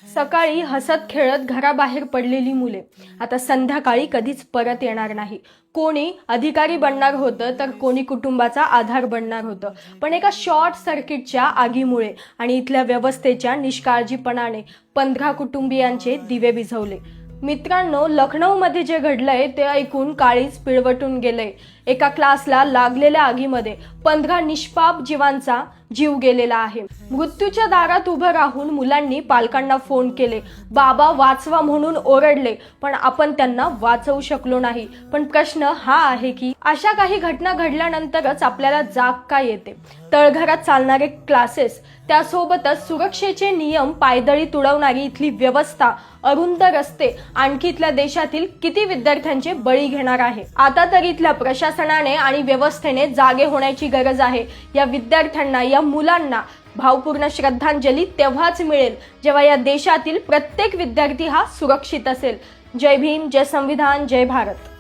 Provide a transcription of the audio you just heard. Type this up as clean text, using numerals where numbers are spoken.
सकाळी हसत खेळत घराबाहेर पडलेली मुले आता संध्याकाळी कधीच परत येणार नाही। कोणी अधिकारी बनणार होतं तर कोणी कुटुंबाचा आधार बनणार होतं, पण एका शॉर्ट सर्किटच्या आगीमुळे आणि इथल्या व्यवस्थेच्या निष्काळजीपणाने 15 कुटुंबियांचे दिवे विझवले। मित्रांनो, लखनौमध्ये जे घडलंय ते ऐकून काळीज पिळवटून गेलंय। एका क्लासला लागलेल्या आगीमध्ये 15 निष्पाप जीवांचा जीव गेलेला आहे। मृत्यूच्या दारात उभं राहून मुलांनी पालकांना फोन केले, बाबा वाचवा म्हणून ओरडले, पण आपण त्यांना वाचवू शकलो नाही। पण प्रश्न हा आहे की अशा काही घटना घडल्यानंतरच आपल्याला जाग का येते? तळघरात चालणारे क्लासेस, त्यासोबतच सुरक्षेचे नियम पायदळी तुडवणारी इथली व्यवस्था, अरुंद रस्ते आणखी इथल्या देशातील किती विद्यार्थ्यांचे बळी घेणार आहे? आता तर इथल्या प्रशासनाने आणि व्यवस्थेने जागे होण्याची गरज आहे। या विद्यार्थ्यांना, या मुलांना भावपूर्ण श्रद्धांजली तेव्हाच मिळेल जेव्हा या देशातील प्रत्येक विद्यार्थी हा सुरक्षित असेल। जय भीम, जय संविधान, जय भारत।